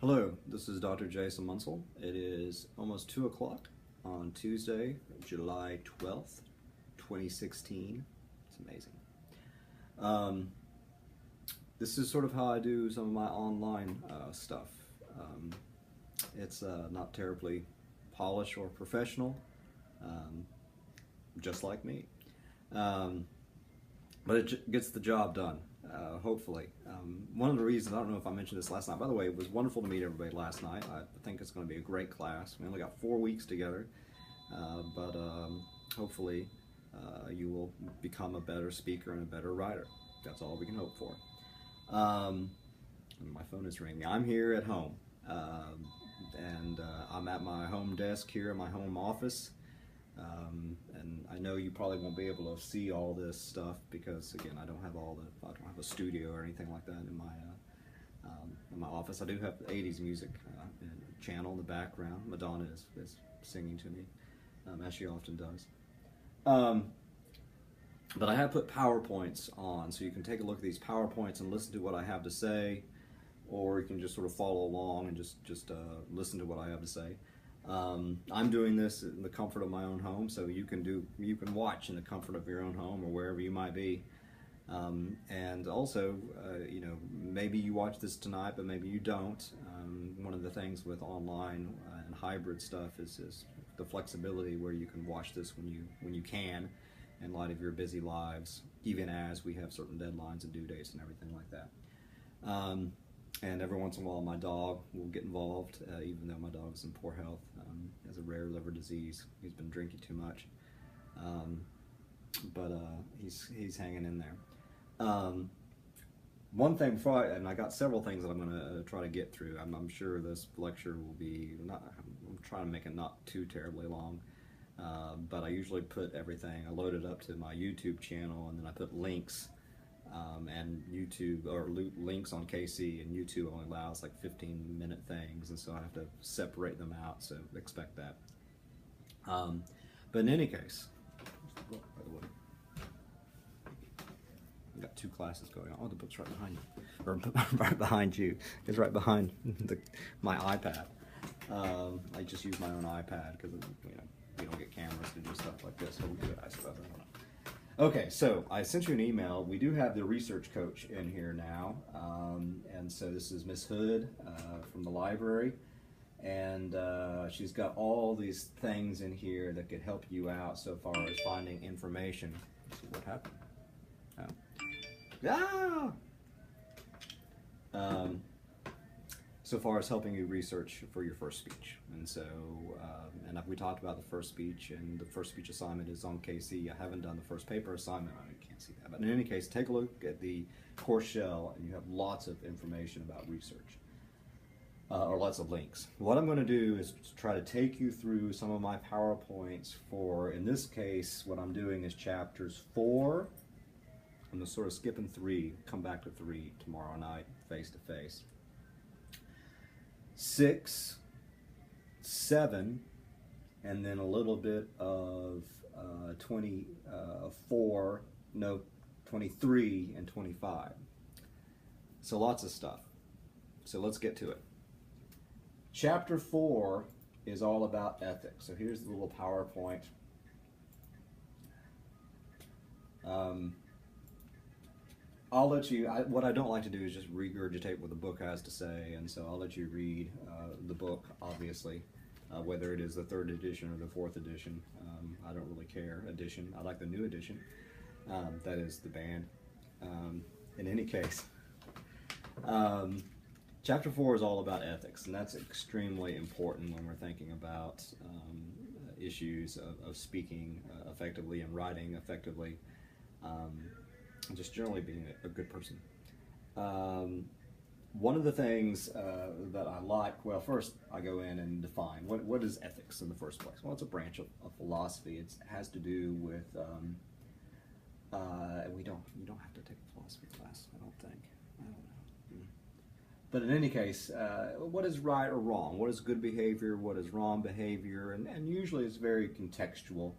Hello, this is Dr. Jason Munsell. It is almost 2 o'clock on Tuesday, July 12th, 2016. It's amazing. This is sort of how I do some of my online stuff. It's not terribly polished or professional, just like me. But it gets the job done, hopefully. One of the reasons, I don't know if I mentioned this last night, by the way, it was wonderful to meet everybody last night. I think it's going to be a great class. We only got 4 weeks together, but hopefully you will become a better speaker and a better writer. That's all we can hope for. My phone is ringing. I'm here at home, and I'm at my home desk here in my home office. And I know you probably won't be able to see all this stuff because, again, I don't have a studio or anything like that in my office. I do have 80s music channel in the background. Madonna is singing to me, as she often does. But I have put PowerPoints on, so you can take a look at these PowerPoints and listen to what I have to say, or you can just sort of follow along and just listen to what I have to say. I'm doing this in the comfort of my own home, so you can watch in the comfort of your own home or wherever you might be. And also, maybe you watch this tonight, but maybe you don't. One of the things with online and hybrid stuff is the flexibility where you can watch this when you can, in light of your busy lives, even as we have certain deadlines and due dates and everything like that. And every once in a while my dog will get involved, even though my dog is in poor health, has a rare liver disease. He's been drinking too much, but he's hanging in there. One thing before and I got several things that I'm going to try to get through. I'm sure this lecture will be I'm trying to make it not too terribly long, but I usually put everything, I load it up to my YouTube channel, and then I put links. And YouTube, or links on KC, and YouTube only allows like 15-minute things, and so I have to separate them out, so expect that. But in any case, by the way, I've got 2 classes going on. Oh, the book's right behind you, or right behind you. It's right behind my iPad. I just use my own iPad because we don't get cameras to do stuff like this, so we do it, I suppose. I don't know. Okay, so I sent you an email. We do have the research coach in here now, and so this is Miss Hood from the library, and she's got all these things in here that could help you out so far as finding information. Let's see what happened. So far as helping you research for your first speech. And so, and we talked about the first speech, and the first speech assignment is on KC. I haven't done the first paper assignment. I can't see that. But in any case, take a look at the course shell, and you have lots of information about research, or lots of links. What I'm going to do is try to take you through some of my PowerPoints for, in this case, what I'm doing is chapters 4. I'm going to sort of skipping 3, come back to 3 tomorrow night, face to face. 6, 7, and then a little bit of 23 and 25. So lots of stuff. So let's get to it. Chapter 4 is all about ethics. So here's the little PowerPoint. I'll let you, what I don't like to do is just regurgitate what the book has to say, and so I'll let you read the book, obviously, whether it is the 3rd edition or the 4th edition. I don't really care, edition. I like the new edition. That is the band. In any case, chapter 4 is all about ethics, and that's extremely important when we're thinking about issues of speaking effectively and writing effectively. Just generally being a good person. One of the things that I like, well, first I go in and define what is ethics in the first place. Well, it's a branch of philosophy. It has to do with you don't have to take a philosophy class, I don't think. I don't know. But in any case, what is right or wrong? What is good behavior? What is wrong behavior? And usually it's very contextual.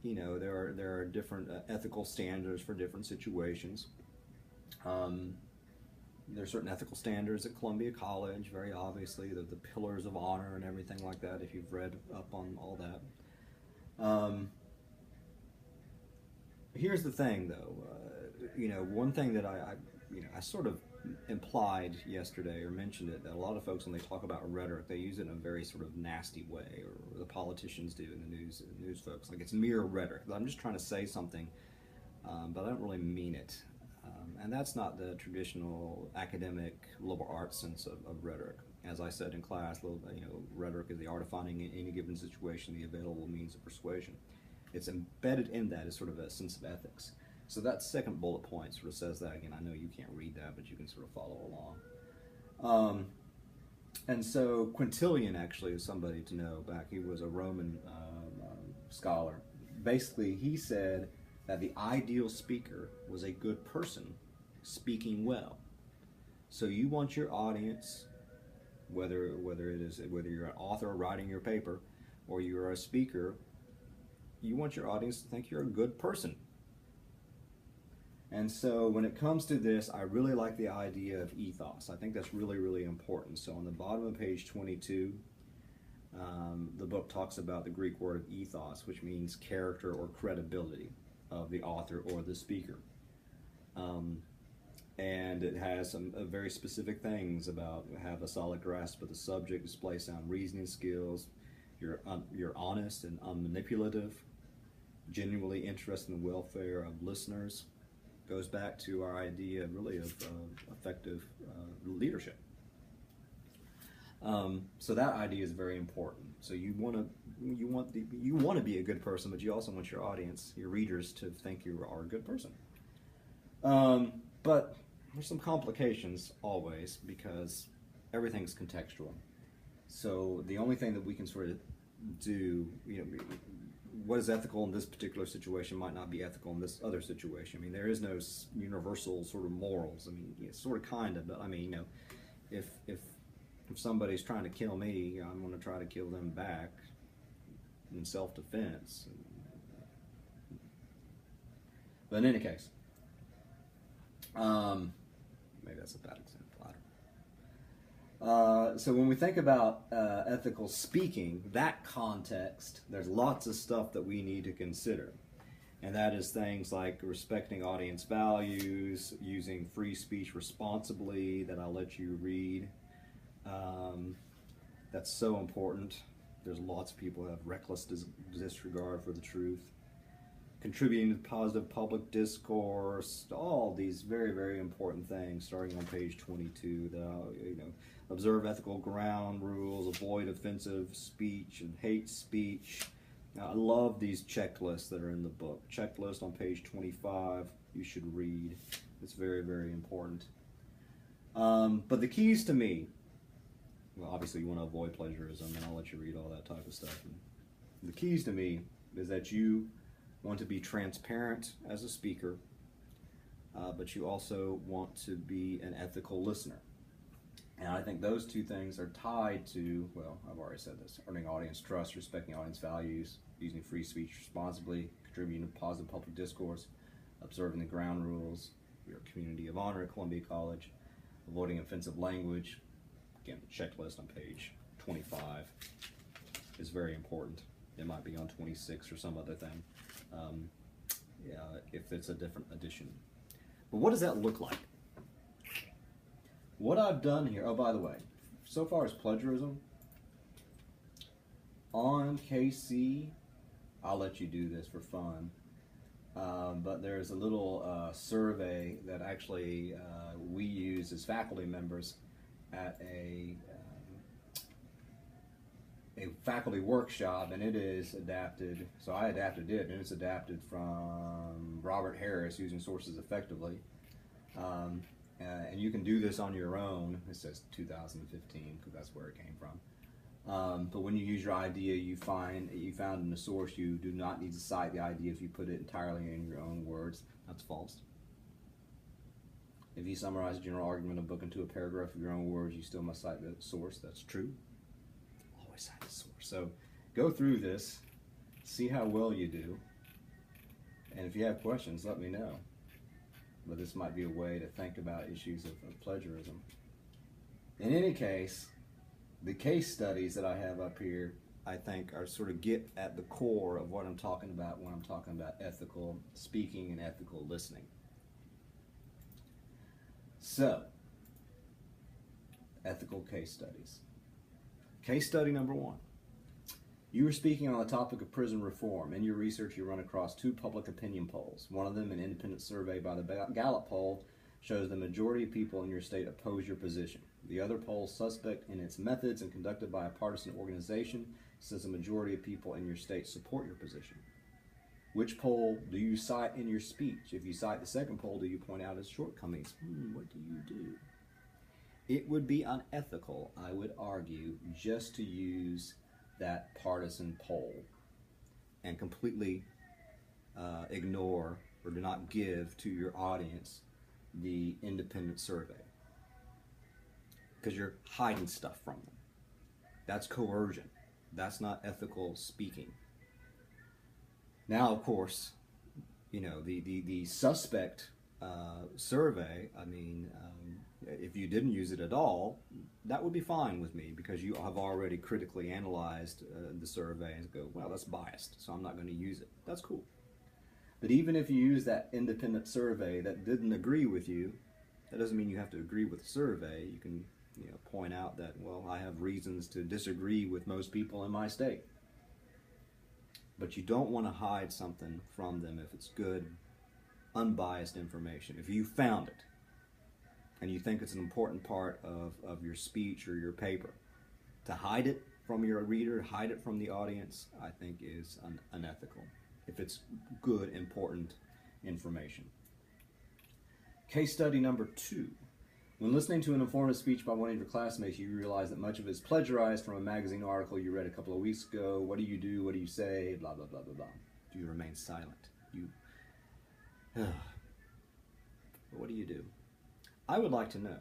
There are different ethical standards for different situations. There are certain ethical standards at Columbia College, very obviously, the pillars of honor and everything like that, if you've read up on all that. Here's the thing, though. One thing that I sort of implied yesterday or mentioned it, that a lot of folks, when they talk about rhetoric, they use it in a very sort of nasty way, or the politicians do in the news folks. Like, it's mere rhetoric. I'm just trying to say something, but I don't really mean it. And that's not the traditional academic liberal arts sense of rhetoric. As I said in class, rhetoric is the art of finding in any given situation the available means of persuasion. It's embedded in that as sort of a sense of ethics. So that second bullet point sort of says that. Again, I know you can't read that, but you can sort of follow along. And so Quintilian actually is somebody to know back. He was a Roman scholar. Basically, he said that the ideal speaker was a good person speaking well. So you want your audience, whether you're an author writing your paper or you're a speaker, you want your audience to think you're a good person. And so when it comes to this, I really like the idea of ethos. I think that's really, really important. So on the bottom of page 22, the book talks about the Greek word of ethos, which means character or credibility of the author or the speaker. And it has some very specific things about have a solid grasp of the subject, display sound reasoning skills, you're honest and unmanipulative, genuinely interested in the welfare of listeners. Goes back to our idea really of effective leadership. So that idea is very important. So you want to be a good person, but you also want your audience, your readers, to think you are a good person. But there's some complications always, because everything's contextual. So the only thing that we can sort of do, what is ethical in this particular situation might not be ethical in this other situation. I mean, there is no universal sort of morals. I mean, it's sort of kind of, but I mean, if somebody's trying to kill me, I'm going to try to kill them back in self-defense. But in any case, maybe that's a bad example. So when we think about ethical speaking, that context, there's lots of stuff that we need to consider. And that is things like respecting audience values, using free speech responsibly, that I'll let you read. That's so important. There's lots of people who have reckless disregard for the truth. Contributing to positive public discourse, all these very, very important things, starting on page 22, observe ethical ground rules, avoid offensive speech and hate speech. Now, I love these checklists that are in the book. Checklist on page 25, you should read. It's very, very important. But the keys to me, well, obviously you want to avoid plagiarism, and I'll let you read all that type of stuff. And the keys to me is that you want to be transparent as a speaker, but you also want to be an ethical listener. And I think those two things are tied to, well, I've already said this, earning audience trust, respecting audience values, using free speech responsibly, contributing to positive public discourse, observing the ground rules, your community of honor at Columbia College, avoiding offensive language. Again, the checklist on page 25 is very important. It might be on 26 or some other thing, if it's a different edition. But what does that look like? What I've done here, oh, by the way, so far as plagiarism, on KC, I'll let you do this for fun, but there's a little survey that actually we use as faculty members at a faculty workshop, and it is adapted, so I adapted it, and it's adapted from Robert Harris, Using Sources Effectively. And you can do this on your own. It says 2015 because that's where it came from. But when you use your idea, you found in the source, you do not need to cite the idea if you put it entirely in your own words. That's false. If you summarize a general argument of a book into a paragraph of your own words, you still must cite the source. That's true. Always cite the source. So go through this, see how well you do, and if you have questions, let me know. but this might be a way to think about issues of plagiarism. In any case, the case studies that I have up here, I think, are sort of get at the core of what I'm talking about when I'm talking about ethical speaking and ethical listening. So, ethical case studies. Case study number 1. You are speaking on the topic of prison reform. In your research, you run across 2 public opinion polls. One of them, an independent survey by the Gallup poll, shows the majority of people in your state oppose your position. The other poll, suspect in its methods and conducted by a partisan organization, says the majority of people in your state support your position. Which poll do you cite in your speech? If you cite the second poll, do you point out its shortcomings? What do you do? It would be unethical, I would argue, just to use that partisan poll and completely ignore or do not give to your audience the independent survey, because you're hiding stuff from them. That's coercion. That's not ethical speaking. Now, of course, you know, the suspect survey, I mean, if you didn't use it at all, that would be fine with me, because you have already critically analyzed the survey and go, well, that's biased, so I'm not going to use it. That's cool. But even if you use that independent survey that didn't agree with you, that doesn't mean you have to agree with the survey. You can, you know, point out that, well, I have reasons to disagree with most people in my state. But you don't want to hide something from them if it's good, unbiased information. If you found it and you think it's an important part of your speech or your paper, to hide it from your reader, hide it from the audience, I think is unethical, if it's good, important information. Case study number 2. When listening to an informative speech by one of your classmates, you realize that much of it is plagiarized from a magazine article you read a couple of weeks ago. What do you do? What do you say? Blah, blah, blah, blah, blah. Do you remain silent? What do you do? I would like to know.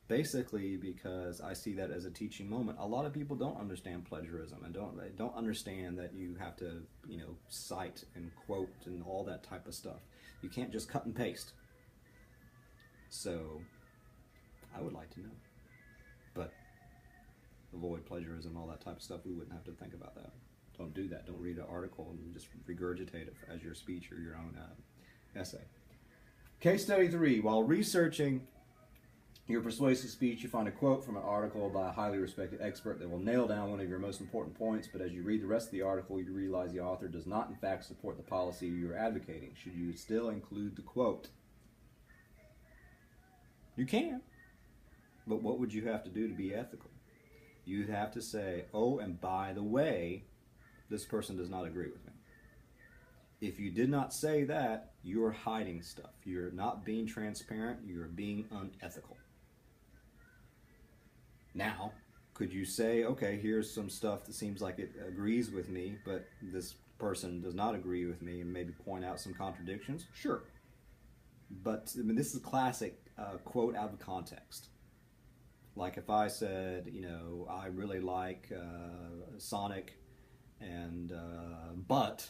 Basically, because I see that as a teaching moment. A lot of people don't understand plagiarism and don't understand that you have to, you know, cite and quote and all that type of stuff. You can't just cut and paste. So, I would like to know. But avoid plagiarism, all that type of stuff. We wouldn't have to think about that. Don't do that. Don't read an article and just regurgitate it as your speech or your own essay. Case study 3. While researching your persuasive speech, you find a quote from an article by a highly respected expert that will nail down one of your most important points, but as you read the rest of the article, you realize the author does not in fact support the policy you are advocating. Should you still include the quote? You can, but what would you have to do to be ethical? You'd have to say, oh, and by the way, this person does not agree with me. If you did not say that, you're hiding stuff. You're not being transparent. You're being unethical. Now, could you say, okay, here's some stuff that seems like it agrees with me, but this person does not agree with me, and maybe point out some contradictions? Sure. But I mean, this is a classic quote out of context. Like if I said, you know, I really like Sonic, and but,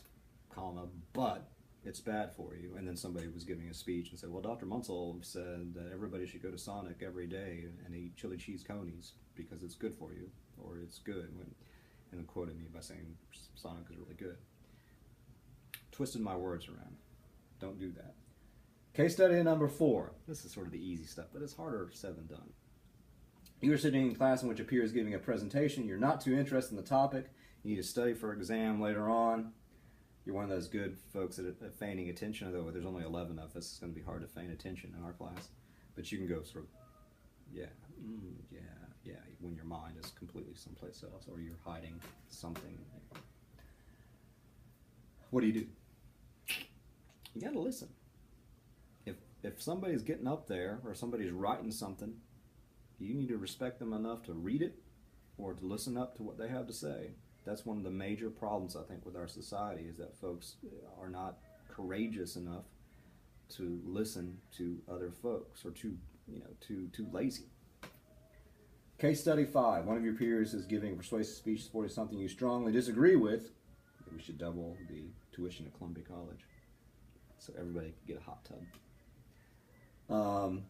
comma, but it's bad for you. And then somebody was giving a speech and said, well, Dr. Munsell said that everybody should go to Sonic every day and eat chili cheese conies because it's good for you, or it's good. And then quoted me by saying Sonic is really good. Twisted my words around. Don't do that. Case study number 4. This is sort of the easy stuff, but it's harder said than done. You are sitting in class in which a peer is giving a presentation. You're not too interested in the topic. You need to study for an exam later on. You're one of those good folks at feigning attention, though there's only 11 of us. It's going to be hard to feign attention in our class. But you can go sort of, yeah, when your mind is completely someplace else, or you're hiding something. What do? You got to listen. If somebody's getting up there, or somebody's writing something, you need to respect them enough to read it, or to listen up to what they have to say. That's one of the major problems, I think, with our society, is that folks are not courageous enough to listen to other folks, or too lazy. Case study 5. One of your peers is giving a persuasive speech supporting something you strongly disagree with. We should double the tuition at Columbia College so everybody can get a hot tub. Um,